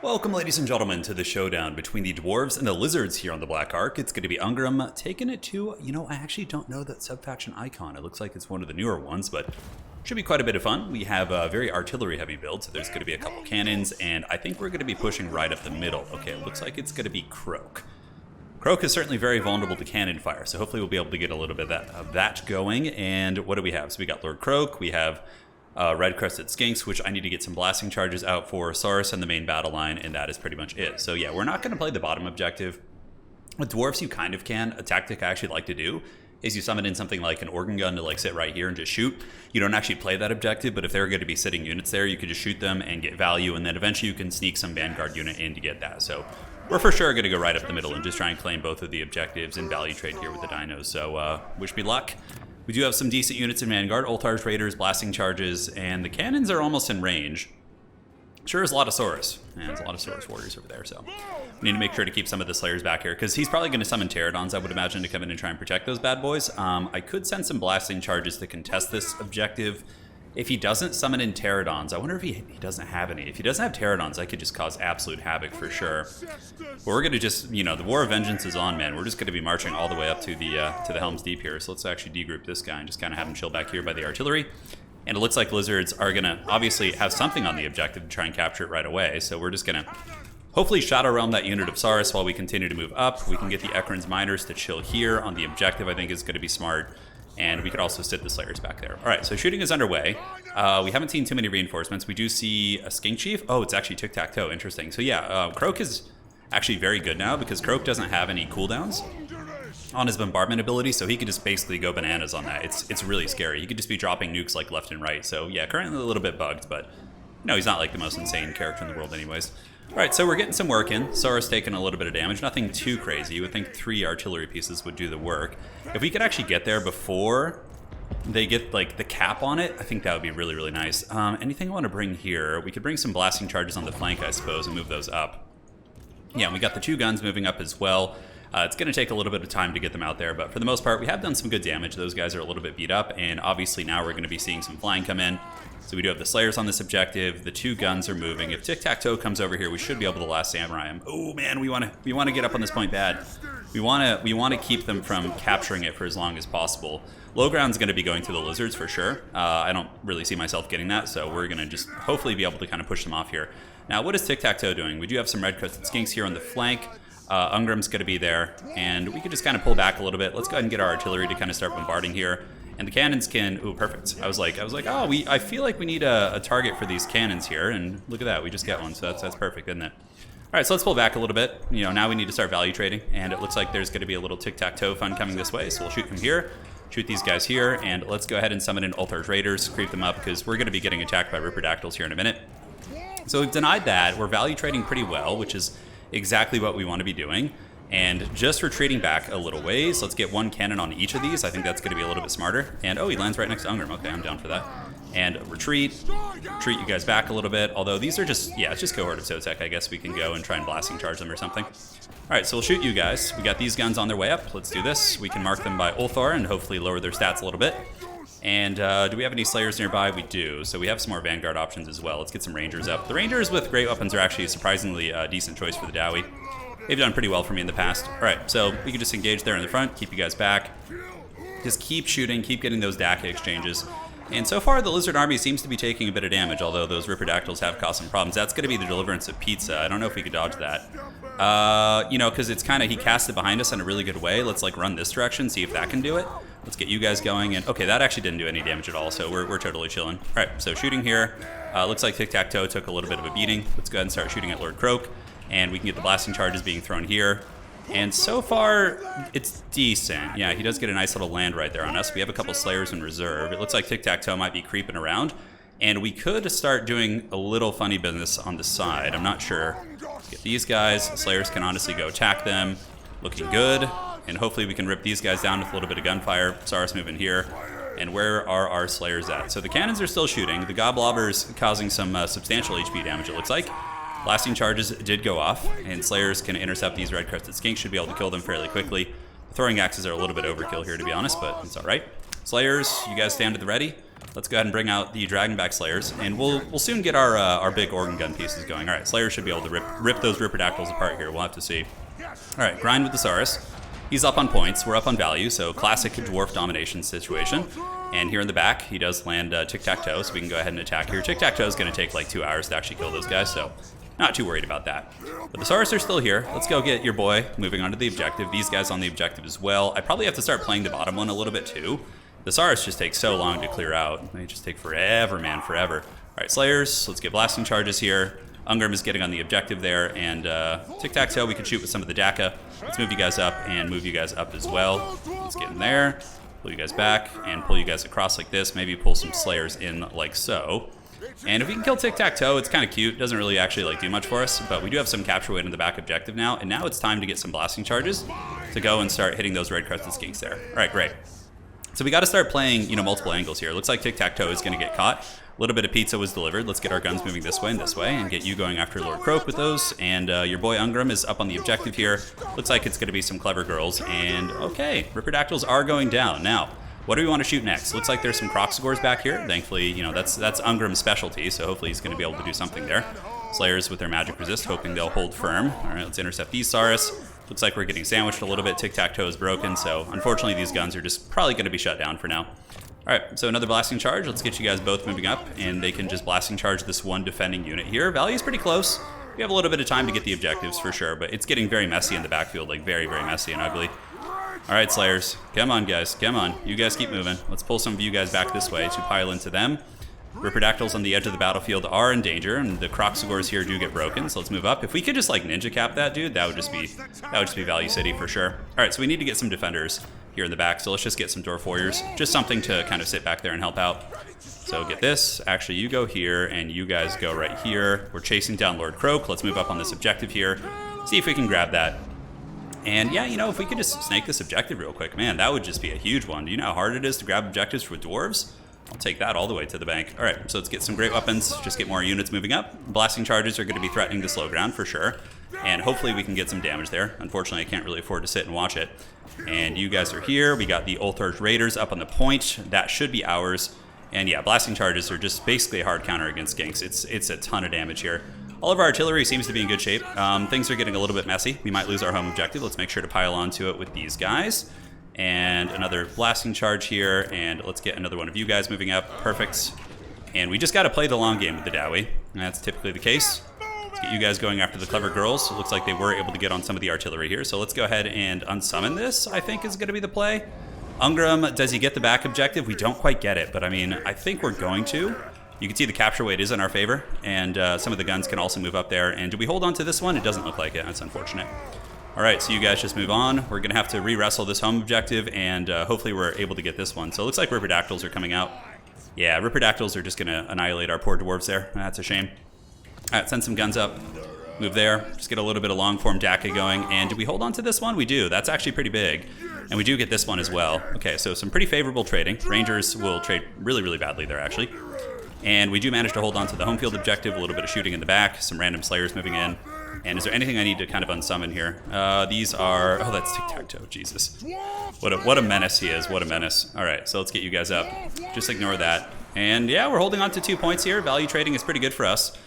Welcome, ladies and gentlemen, to the showdown between the Dwarves and the Lizards here on the Black Ark. It's going to be Ungram taking it to, I actually don't know that sub-faction icon. It looks like it's one of the newer ones, but should be quite a bit of fun. We have a very artillery-heavy build, so there's going to be a couple cannons, and I think we're going to be pushing right up the middle. Okay, it looks like it's going to be Croak. Croak is certainly very vulnerable to cannon fire, so hopefully we'll be able to get a little bit of that going. And what do we have? So we got Lord Croak, we have red-crested skinks, which I need to get some blasting charges out for, Saurus and the main battle line, and that is pretty much it. So yeah, we're not going to play the bottom objective. With Dwarfs, you kind of can. A tactic I actually like to do is you summon in something like an organ gun to sit right here and just shoot. You don't actually play that objective, but if there are going to be sitting units there, you could just shoot them and get value, and then eventually you can sneak some Vanguard unit in to get that. So we're for sure going to go right up the middle and just try and claim both of the objectives and value trade here with the dinos. So wish me luck. We do have some decent units in Vanguard, Ultars, Raiders, blasting charges, and the cannons are almost in range. Sure is a lot of Saurus. Yeah, there's a lot of Saurus warriors over there, so we need to make sure to keep some of the Slayers back here, because he's probably going to summon Pterodons, I would imagine, to come in and try and protect those bad boys. I could send some blasting charges to contest this objective. If he doesn't summon in Pterodons, I wonder if he doesn't have any. If he doesn't have Pterodons, I could just cause absolute havoc for sure. But we're going to just, the War of Vengeance is on, man. We're just going to be marching all the way up to the Helm's Deep here. So let's actually degroup this guy and just kind of have him chill back here by the artillery. And it looks like Lizards are going to obviously have something on the objective to try and capture it right away. So we're just going to hopefully Shadow Realm that unit of Saurus while we continue to move up. We can get the Ekron's Miners to chill here on the objective. I think is going to be smart. And we could also sit the Slayers back there. All right, so shooting is underway. We haven't seen too many reinforcements. We do see a Skink Chief. Oh, it's actually tic-tac-toe. Interesting. So yeah, Croak is actually very good now because Croak doesn't have any cooldowns on his bombardment ability, so he could just basically go bananas on that. It's really scary. He could just be dropping nukes left and right. So yeah, currently a little bit bugged, but he's not the most insane character in the world anyways. All right, so we're getting some work in. Saurus taking a little bit of damage, nothing too crazy. You would think 3 artillery pieces would do the work. If we could actually get there before they get the cap on it, I think that would be really, really nice. Anything I want to bring here? We could bring some blasting charges on the flank, I suppose, and move those up. Yeah, we got the 2 guns moving up as well. It's going to take a little bit of time to get them out there, but for the most part, we have done some good damage. Those guys are a little bit beat up, and obviously now we're going to be seeing some flying come in. So we do have the Slayers on this objective. The 2 guns are moving. If tic-tac-toe comes over here, we should be able to last Samurai him. Oh man, we want to get up on this point bad. We want to keep them from capturing it for as long as possible. Low ground's going to be going through the Lizards for sure. I don't really see myself getting that, so we're going to just hopefully be able to kind of push them off here. Now, what is tic-tac-toe doing? We do have some red-crested skinks here on the flank. Ungram's going to be there, and we could just kind of pull back a little bit. Let's go ahead and get our artillery to kind of start bombarding here. And the cannons can... Ooh, perfect. I was like, oh, I feel like we need a target for these cannons here, and look at that, we just get one, so that's perfect, isn't it? All right, so let's pull back a little bit. Now we need to start value trading, and it looks like there's going to be a little tic-tac-toe fun coming this way, so we'll shoot from here, shoot these guys here, and let's go ahead and summon in Ultars Raiders, creep them up, because we're going to be getting attacked by Ripperdactyls here in a minute. So we've denied that. We're value trading pretty well, which is exactly what we want to be doing. And just retreating back a little ways. Let's get 1 cannon on each of these. I think that's going to be a little bit smarter. And oh, he lands right next to Ungram. Okay, I'm down for that. And retreat you guys back a little bit. Although these are just, it's just Cohort of Sotek. I guess we can go and try and blasting charge them or something. All right, so we'll shoot you guys. We got these guns on their way up. Let's do this. We can mark them by Ulthar and hopefully lower their stats a little bit. And do we have any Slayers nearby? We do. So we have some more Vanguard options as well. Let's get some Rangers up. The Rangers with great weapons are actually a surprisingly decent choice for the Dowie. They've done pretty well for me in the past. All right, so we can just engage there in the front, keep you guys back. Just keep shooting, keep getting those DACA exchanges. And so far, the Lizard Army seems to be taking a bit of damage, although those Ripperdactyls have caused some problems. That's going to be the Deliverance of Pizza. I don't know if we could dodge that. Because it's kind of, he cast it behind us in a really good way. Let's run this direction, see if that can do it. Let's get you guys going. And okay, that actually didn't do any damage at all, so we're totally chilling. All right, so shooting here. Looks like tic-tac-toe took a little bit of a beating. Let's go ahead and start shooting at Lord Croak. And we can get the blasting charges being thrown here. And so far, it's decent. Yeah, he does get a nice little land right there on us. We have a couple Slayers in reserve. It looks like tic-tac-toe might be creeping around. And we could start doing a little funny business on the side. I'm not sure. Let's get these guys. Slayers can honestly go attack them. Looking good. And hopefully we can rip these guys down with a little bit of gunfire. Saurus moving here. And where are our Slayers at? So the cannons are still shooting. The Goblobber's causing some substantial HP damage, it looks like. Blasting charges did go off, and Slayers can intercept these red-crested skinks, should be able to kill them fairly quickly. The throwing axes are a little bit overkill here, to be honest, but it's all right. Slayers, you guys stand at the ready. Let's go ahead and bring out the Dragonback Slayers, and we'll soon get our big organ gun pieces going. All right, Slayers should be able to rip those Ripperdactyls apart here. We'll have to see. All right, grind with the Saurus. He's up on points. We're up on value, so classic dwarf domination situation. And here in the back, he does land tic-tac-toe, so we can go ahead and attack here. Tic-tac-toe is going to take like 2 hours to actually kill those guys, so not too worried about that. But the Saurus are still here. Let's go get your boy moving on to the objective. These guys on the objective as well. I probably have to start playing the bottom one a little bit too. The Saurus just take so long to clear out. They just take forever, man, forever. All right, Slayers, let's get blasting charges here. Ungrim is getting on the objective there, and tic-tac-toe, we can shoot with some of the DACA. Let's move you guys up and move you guys up as well. Let's get in there, pull you guys back, and pull you guys across like this. Maybe pull some Slayers in like so. And if we can kill tic-tac-toe, it's kind of cute. Doesn't really actually like do much for us, but we do have some capture weight in the back objective now, and now it's time to get some blasting charges to go and start hitting those red-crested skinks there. All right, great. So we got to start playing, multiple angles here. Looks like tic-tac-toe is going to get caught. A little bit of pizza was delivered. Let's get our guns moving this way, and get you going after Lord Croak with those. And your boy Ungrim is up on the objective here. Looks like it's going to be some clever girls. And okay, Ripperdactyls are going down. Now, what do we want to shoot next? Looks like there's some Croxagores back here. Thankfully, that's Ungrim's specialty, so hopefully he's going to be able to do something there. Slayers with their magic resist, hoping they'll hold firm. All right, let's intercept these Saurus. Looks like we're getting sandwiched a little bit. Tic-tac-toe is broken, so unfortunately these guns are just probably going to be shut down for now. All right, so another blasting charge. Let's get you guys both moving up, and they can just blasting charge this one defending unit here. Value's pretty close. We have a little bit of time to get the objectives for sure, but it's getting very messy in the backfield, like very, very messy and ugly. All right, Slayers, come on, guys, come on. You guys keep moving. Let's pull some of you guys back this way to pile into them. Ripperdactyls on the edge of the battlefield are in danger, and the Croxagores here do get broken, so let's move up. If we could just like ninja cap that dude, that would just be Value City for sure. All right, so we need to get some defenders here in the back, so let's just get some Dwarf Warriors. Just something to kind of sit back there and help out. So get this. Actually, you go here, and you guys go right here. We're chasing down Lord Croak. Let's move up on this objective here. See if we can grab that. And yeah, if we could just snake this objective real quick, man, that would just be a huge one. Do you know how hard it is to grab objectives with dwarves? I'll take that all the way to the bank. All right, so let's get some great weapons, just get more units moving up. Blasting charges are going to be threatening the slow ground for sure, and hopefully we can get some damage there. Unfortunately, I can't really afford to sit and watch it. And you guys are here. We got the Ulthor's Raiders up on the point. That should be ours. And yeah, blasting charges are just basically a hard counter against skinks. It's a ton of damage here. All of our artillery seems to be in good shape. Things are getting a little bit messy. We might lose our home objective. Let's make sure to pile onto it with these guys. And another blasting charge here, and let's get another one of you guys moving up. Perfect. And we just got to play the long game with the Dowie. That's typically the case. Let's get you guys going after the clever girls. It looks like they were able to get on some of the artillery here, so let's go ahead and unsummon this, I think is going to be the play. Ungrim, does he get the back objective? We don't quite get it, but I mean, I think we're going to. You can see the capture weight is in our favor, and some of the guns can also move up there. And do we hold on to this one? It doesn't look like it. That's unfortunate. All right, so you guys just move on. We're going to have to re-wrestle this home objective, and hopefully we're able to get this one. So it looks like Ripperdactyls are coming out. Yeah, Ripperdactyls are just going to annihilate our poor dwarves there. That's a shame. All right, send some guns up. Move there. Just get a little bit of long-form DACA going. And do we hold on to this one? We do. That's actually pretty big. And we do get this one as well. Okay, so some pretty favorable trading. Rangers will trade really, really badly there, actually. And we do manage to hold on to the home field objective. A little bit of shooting in the back. Some random Slayers moving in. And is there anything I need to kind of unsummon here? These are... Oh, that's tic-tac-toe. Jesus. What a menace he is. What a menace. All right, so let's get you guys up. Just ignore that. And yeah, we're holding on to 2 points here. Value trading is pretty good for us.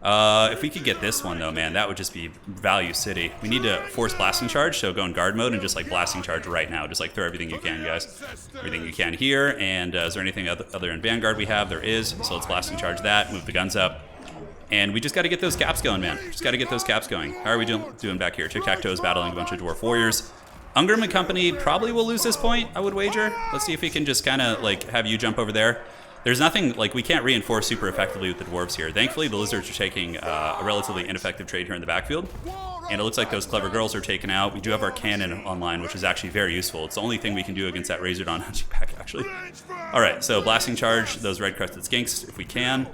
If we could get this one, though, man, that would just be Value City. We need to force blasting charge, so go in guard mode and just, like, blasting charge right now. Just, like, throw everything you can, guys. Everything you can here. And is there anything other in Vanguard we have? There is. So let's blasting charge that. Move the guns up. And we just got to get those caps going, man. Just got to get those caps going. How are we doing back here? Tic-tac-toe is battling a bunch of Dwarf Warriors. Ungrim and company probably will lose this point, I would wager. Let's see if we can just kind of, like, have you jump over there. There's nothing, like, we can't reinforce super effectively with the dwarves here. Thankfully, the lizards are taking a relatively ineffective trade here in the backfield. And it looks like those clever girls are taken out. We do have our cannon online, which is actually very useful. It's the only thing we can do against that Razordon hunching back, actually. All right, so blasting charge those red-crested skinks if we can.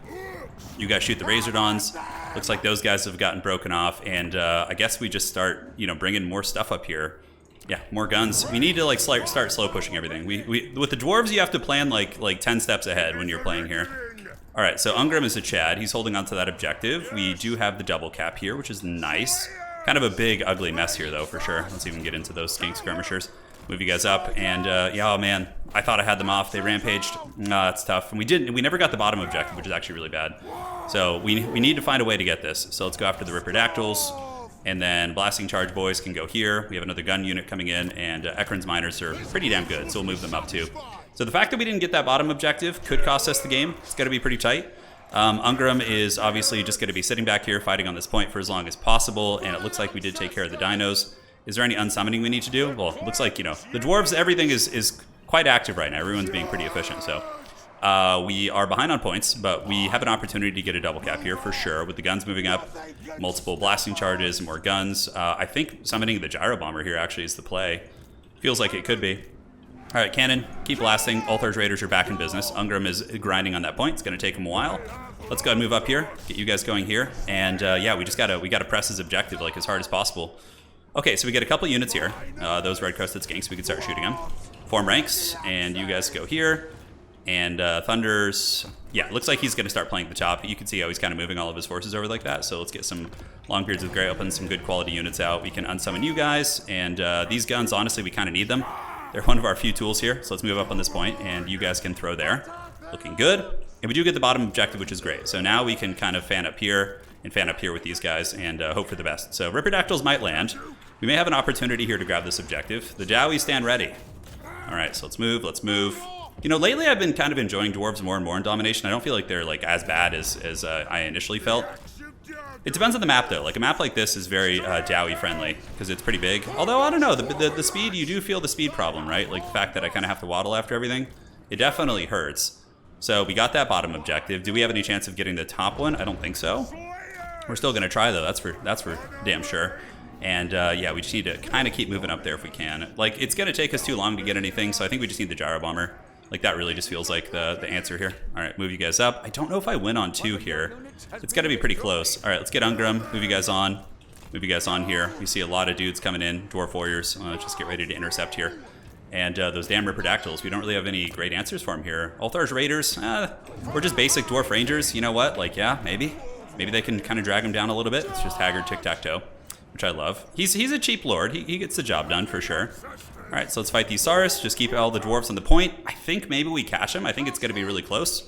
You guys shoot the Razordons. Looks like those guys have gotten broken off. And I guess we just start, bringing more stuff up here. Yeah, more guns. We need to like start slow pushing everything. We with the dwarves, you have to plan like 10 steps ahead when you're playing here. All right, so Ungrim is a Chad. He's holding on to that objective. We do have the double cap here, which is nice. Kind of a big, ugly mess here, though, for sure. Let's even get into those skink skirmishers. Move you guys up, and yeah, oh man, I thought I had them off. They rampaged. That's tough. And we didn't. We never got the bottom objective, which is actually really bad. So we need to find a way to get this. So let's go after the Ripperdactyls, and then Blasting Charge boys can go here. We have another gun unit coming in, and Ekron's miners are pretty damn good, so we'll move them up too. So the fact that we didn't get that bottom objective could cost us the game. It's going to be pretty tight. Ungram is obviously just going to be sitting back here fighting on this point for as long as possible, and it looks like we did take care of the dinos. Is there any unsummoning we need to do? Well, it looks like, you know, the dwarves, everything is quite active right now. Everyone's being pretty efficient, so we are behind on points, but we have an opportunity to get a double cap here for sure with the guns moving up, multiple blasting charges, more guns. I think summoning the gyro bomber here actually is the play. Feels like it could be. All right, cannon, keep blasting. Ulthar's Raiders are back in business. Ungram is grinding on that point. It's going to take him a while. Let's go ahead and move up here, get you guys going here, and yeah, we gotta press his objective like as hard as possible. Okay, so we get a couple units here. Those red-crested skinks, we can start shooting them. Form ranks, and you guys go here. And Thunder's, yeah, looks like he's going to start playing the top. You can see how he's kind of moving all of his forces over like that. So let's get some Longbeards with Grey Open, some good quality units out. We can unsummon you guys, and these guns, honestly, we kind of need them. They're one of our few tools here, so let's move up on this point, and you guys can throw there. Looking good. And we do get the bottom objective, which is great. So now we can kind of fan up here and fan up here with these guys and hope for the best. So Ripperdactyls might land. We may have an opportunity here to grab this objective. The Dowie stand ready. All right, so let's move, let's move. You know, lately I've been kind of enjoying dwarves more and more in domination. I don't feel like they're like as bad as I initially felt. It depends on the map though. Like a map like this is very Dowie friendly because it's pretty big. Although I don't know, the speed, you do feel the speed problem, right? Like the fact that I kind of have to waddle after everything, it definitely hurts. So we got that bottom objective. Do we have any chance of getting the top one? I don't think so. We're still gonna try though. That's for damn sure. And yeah, we just need to kind of keep moving up there if we can. Like it's gonna take us too long to get anything, so I think we just need the gyro bomber. Like that really just feels like the answer here. All right, move you guys up. I don't know if I win on 2 here. It's got to be pretty close. All right, let's get Ungram. Move you guys on. Move you guys on here. We see a lot of dudes coming in. Dwarf warriors. Just get ready to intercept here. And those damn Ripperdactyls. We don't really have any great answers for them here. Ulthar's Raiders. We're just basic dwarf rangers. You know what? Like, yeah, maybe. Maybe they can kind of drag them down a little bit. It's just Haggard tic-tac-toe, which I love. He's a cheap lord. He gets the job done for sure. All right, so let's fight these Saurus. Just keep all the dwarves on the point. I think maybe we catch him. I think it's going to be really close.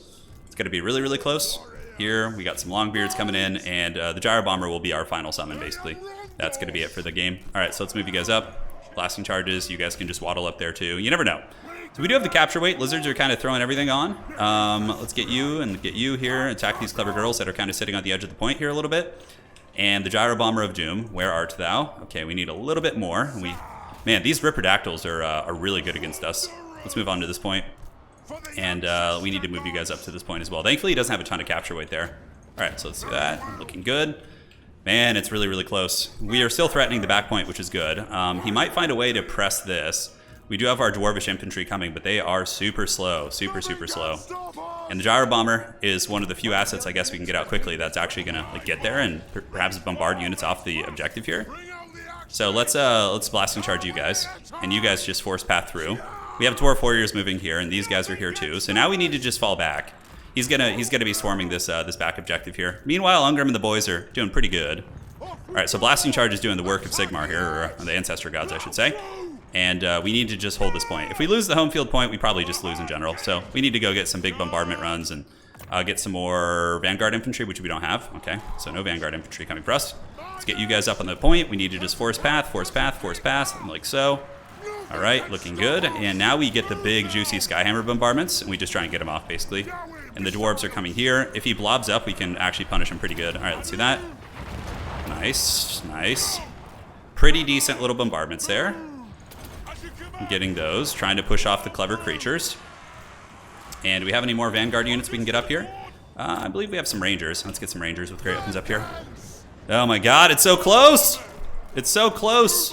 It's going to be really, really close. Here, we got some Longbeards coming in, and the gyro bomber will be our final summon, basically. That's going to be it for the game. All right, so let's move you guys up. Blasting charges. You guys can just waddle up there, too. You never know. So we do have the capture weight. Lizards are kind of throwing everything on. Let's get you and get you here. Attack these clever girls that are kind of sitting on the edge of the point here a little bit. And the gyro bomber of doom. Where art thou? Okay, we need a little bit more. Man, these Ripperdactyls are really good against us. Let's move on to this point. And we need to move you guys up to this point as well. Thankfully, he doesn't have a ton of capture weight there. All right, so let's do that. Looking good. Man, it's really, really close. We are still threatening the back point, which is good. He might find a way to press this. We do have our Dwarvish infantry coming, but they are super slow. Super, super slow. And the gyro bomber is one of the few assets I guess we can get out quickly that's actually going to get there and perhaps bombard units off the objective here. So let's blasting charge you guys, and you guys just force path through. We have dwarf warriors moving here, and these guys are here too. So now we need to just fall back. He's gonna be swarming this this back objective here. Meanwhile, Ungram and the boys are doing pretty good. All right, so blasting charge is doing the work of Sigmar here, or the ancestor gods, I should say. And we need to just hold this point. If we lose the home field point, we probably just lose in general. So we need to go get some big bombardment runs and get some more Vanguard infantry, which we don't have. Okay, so no Vanguard infantry coming for us. Let's get you guys up on the point. We need to just force path, like so. All right, looking good. And now we get the big, juicy Skyhammer bombardments, and we just try and get him off, basically. And the dwarves are coming here. If he blobs up, we can actually punish him pretty good. All right, let's do that. Nice, nice. Pretty decent little bombardments there. I'm getting those, trying to push off the clever creatures. And do we have any more Vanguard units we can get up here? I believe we have some Rangers. Let's get some Rangers with Great Opens up here. Oh my god, it's so close! It's so close!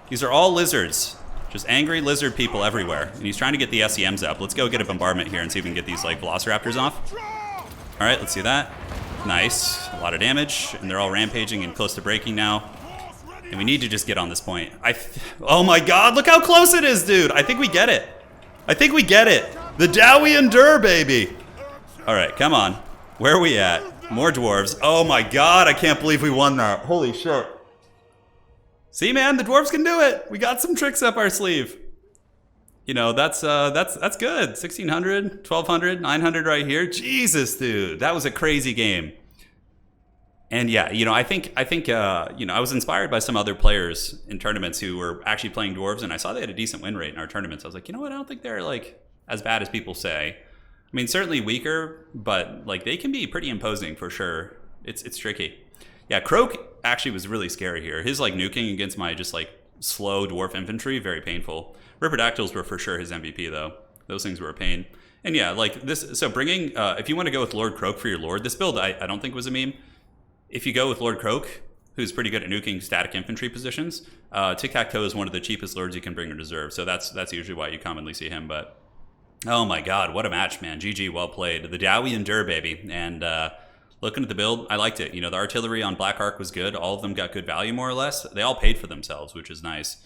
These are all lizards. Just angry lizard people everywhere. And he's trying to get the SEMs up. Let's go get a bombardment here and see if we can get these like Velociraptors off. Alright, let's see that. Nice. A lot of damage. And they're all rampaging and close to breaking now. And we need to just get on this point. Oh my god, look how close it is, dude! I think we get it. I think we get it. The Dowie endure, baby! Alright, come on. Where are we at? More dwarves. Oh my god, I can't believe we won that. Holy shit. See, man, the dwarves can do it. We got some tricks up our sleeve. You know, that's good. 1600, 1200, 900 right here. Jesus, dude, that was a crazy game. And yeah, you know, you know, I was inspired by some other players in tournaments who were actually playing dwarves, and I saw they had a decent win rate in our tournaments. I was like, you know what? I don't think they're like as bad as people say. I mean, certainly weaker, but like they can be pretty imposing for sure. It's tricky. Yeah, Croak actually was really scary here. His like nuking against my just like slow dwarf infantry, very painful. Ripperdactyls were for sure his MVP though. Those things were a pain. And yeah, like this. So bringing, if you want to go with Lord Croak for your Lord, this build I don't think was a meme. If you go with Lord Croak, who's pretty good at nuking static infantry positions, Tic-Tac-Toe is one of the cheapest lords you can bring to reserve. So that's usually why you commonly see him. But oh my god, what a match, man. GG, well played. The Dowie endure, baby. And looking at the build, I liked it. You know, the artillery on Black Ark was good. All of them got good value, more or less. They all paid for themselves, which is nice.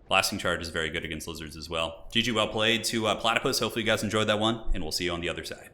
Blasting Charge is very good against lizards as well. GG, well played to Platypus. Hopefully you guys enjoyed that one, and we'll see you on the other side.